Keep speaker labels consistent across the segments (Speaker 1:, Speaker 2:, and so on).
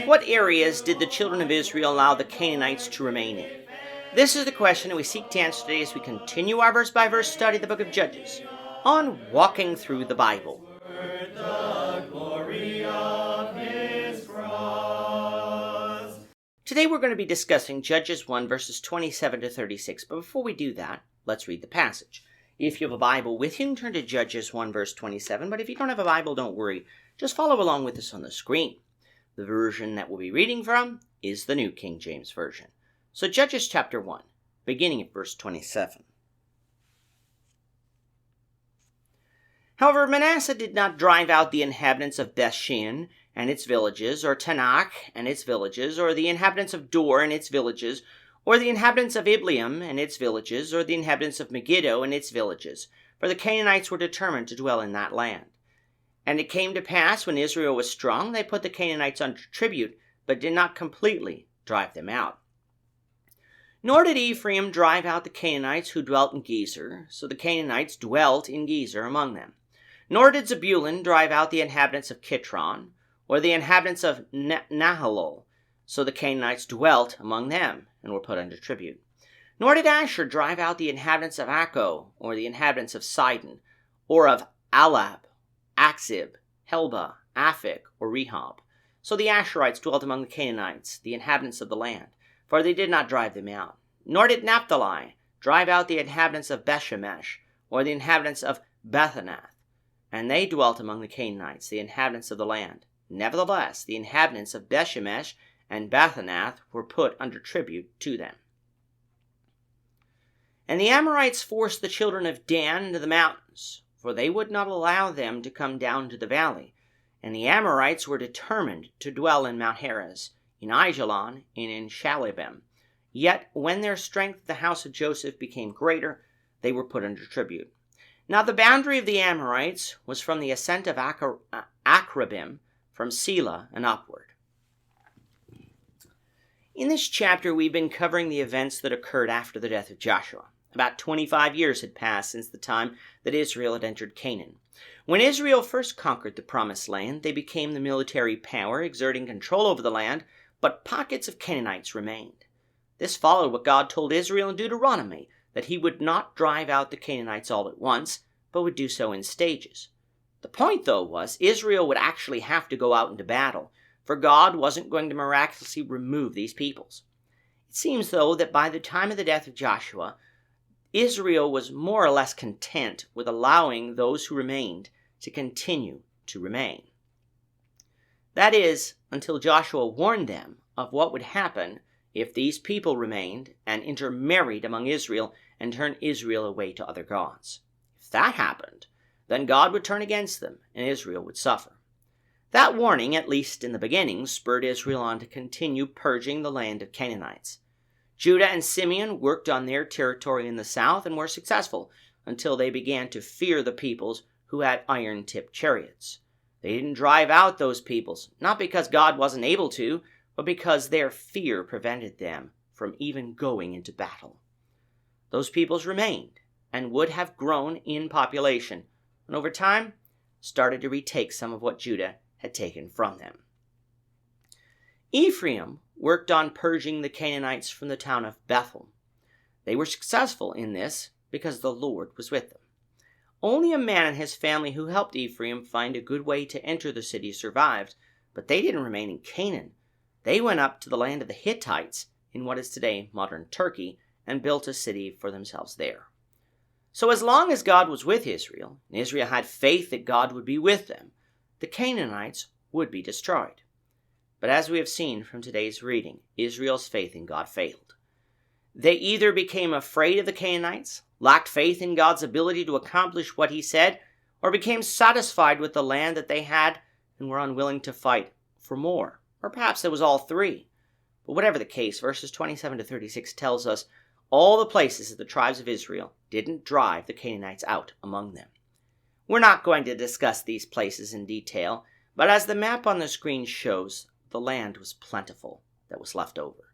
Speaker 1: What areas did the children of Israel allow the Canaanites to remain in? This is the question that we seek to answer today as we continue our verse-by-verse study of the book of Judges on Walking Through the Bible. Today we're going to be discussing Judges 1 verses 27 to 36, but before we do that, let's read the passage. If you have a Bible with you, turn to Judges 1 verse 27, but if you don't have a Bible, don't worry. Just follow along with us on the screen. The version that we'll be reading from is the New King James Version. So Judges chapter 1, beginning at verse 27. However, Manasseh did not drive out the inhabitants of Bethshean and its villages, or Tanakh and its villages, or the inhabitants of Dor and its villages, or the inhabitants of Ibleam and its villages, or the inhabitants of Megiddo and its villages, for the Canaanites were determined to dwell in that land. And it came to pass, when Israel was strong, they put the Canaanites under tribute, but did not completely drive them out. Nor did Ephraim drive out the Canaanites who dwelt in Gezer, so the Canaanites dwelt in Gezer among them. Nor did Zebulun drive out the inhabitants of Kitron, or the inhabitants of Nahalol, so the Canaanites dwelt among them, and were put under tribute. Nor did Asher drive out the inhabitants of Akko, or the inhabitants of Sidon, or of Alab, Akzib, Helba, Aphik, or Rehob. So the Asherites dwelt among the Canaanites, the inhabitants of the land, for they did not drive them out. Nor did Naphtali drive out the inhabitants of Bethshemesh, or the inhabitants of Bethanath, and they dwelt among the Canaanites, the inhabitants of the land. Nevertheless, the inhabitants of Bethshemesh and Bethanath were put under tribute to them. And the Amorites forced the children of Dan into the mountains, for they would not allow them to come down to the valley. And the Amorites were determined to dwell in Mount Heres, in Aijalon, and in Shalabim. Yet when their strength of the house of Joseph became greater, they were put under tribute. Now the boundary of the Amorites was from the ascent of Akrabim, from Selah and upward. In this chapter, we've been covering the events that occurred after the death of Joshua. About 25 years had passed since the time that Israel had entered Canaan. When Israel first conquered the Promised Land, they became the military power, exerting control over the land, but pockets of Canaanites remained. This followed what God told Israel in Deuteronomy, that he would not drive out the Canaanites all at once, but would do so in stages. The point, though, was Israel would actually have to go out into battle, for God wasn't going to miraculously remove these peoples. It seems, though, that by the time of the death of Joshua, Israel was more or less content with allowing those who remained to continue to remain. That is, until Joshua warned them of what would happen if these people remained and intermarried among Israel and turned Israel away to other gods. If that happened, then God would turn against them and Israel would suffer. That warning, at least in the beginning, spurred Israel on to continue purging the land of Canaanites. Judah and Simeon worked on their territory in the south and were successful until they began to fear the peoples who had iron-tipped chariots. They didn't drive out those peoples, not because God wasn't able to, but because their fear prevented them from even going into battle. Those peoples remained and would have grown in population, and over time started to retake some of what Judah had taken from them. Ephraim worked on purging the Canaanites from the town of Bethel. They were successful in this because the Lord was with them. Only a man and his family who helped Ephraim find a good way to enter the city survived, but they didn't remain in Canaan. They went up to the land of the Hittites in what is today modern Turkey and built a city for themselves there. So as long as God was with Israel, and Israel had faith that God would be with them, the Canaanites would be destroyed. But as we have seen from today's reading, Israel's faith in God failed. They either became afraid of the Canaanites, lacked faith in God's ability to accomplish what he said, or became satisfied with the land that they had and were unwilling to fight for more. Or perhaps it was all three. But whatever the case, verses 27 to 36 tells us all the places that the tribes of Israel didn't drive the Canaanites out among them. We're not going to discuss these places in detail, but as the map on the screen shows, the land was plentiful that was left over.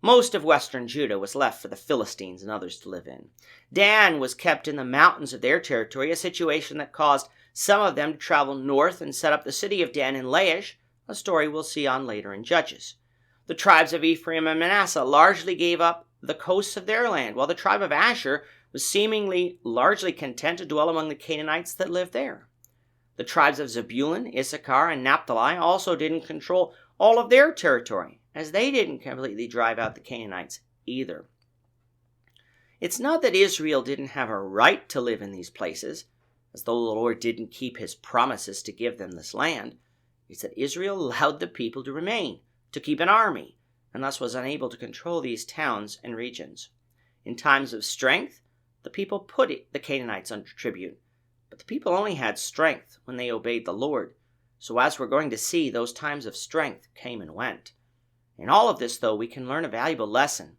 Speaker 1: Most of western Judah was left for the Philistines and others to live in. Dan was kept in the mountains of their territory, a situation that caused some of them to travel north and set up the city of Dan in Laish, a story we'll see on later in Judges. The tribes of Ephraim and Manasseh largely gave up the coasts of their land, while the tribe of Asher was seemingly largely content to dwell among the Canaanites that lived there. The tribes of Zebulun, Issachar, and Naphtali also didn't control all of their territory, as they didn't completely drive out the Canaanites either. It's not that Israel didn't have a right to live in these places, as though the Lord didn't keep his promises to give them this land. It's that Israel allowed the people to remain, to keep an army, and thus was unable to control these towns and regions. In times of strength, the people put the Canaanites under tribute, but the people only had strength when they obeyed the Lord. So as we're going to see, those times of strength came and went. In all of this, though, we can learn a valuable lesson.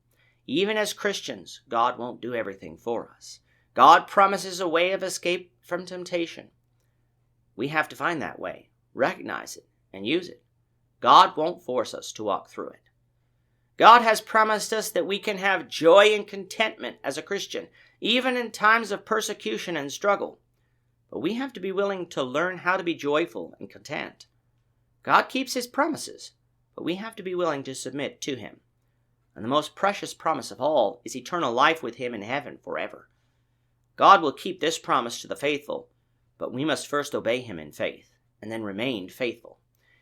Speaker 1: Even as Christians, God won't do everything for us. God promises a way of escape from temptation. We have to find that way, recognize it, and use it. God won't force us to walk through it. God has promised us that we can have joy and contentment as a Christian, even in times of persecution and struggle. But we have to be willing to learn how to be joyful and content. God keeps his promises, but we have to be willing to submit to him. And the most precious promise of all is eternal life with him in heaven forever. God will keep this promise to the faithful, but we must first obey him in faith, and then remain faithful.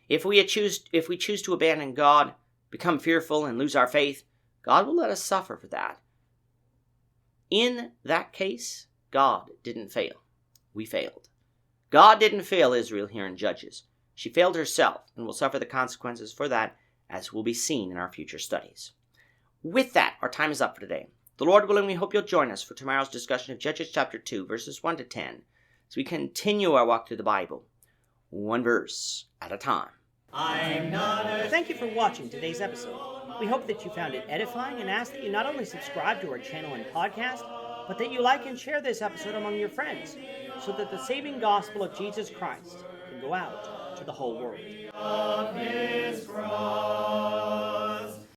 Speaker 1: If we choose to abandon God, become fearful, and lose our faith, God will let us suffer for that. In that case, God didn't fail. We failed. God didn't fail Israel here in Judges. She failed herself, and will suffer the consequences for that, as will be seen in our future studies. With that, our time is up for today. The Lord willing, we hope you'll join us for tomorrow's discussion of Judges chapter 2, verses 1 to 10, as we continue our walk through the Bible, one verse at a time. Thank you for watching today's episode. We hope that you found it edifying and ask that you not only subscribe to our channel and podcast, but that you like and share this episode among your friends, so that the saving gospel of Jesus Christ can go out to the whole world.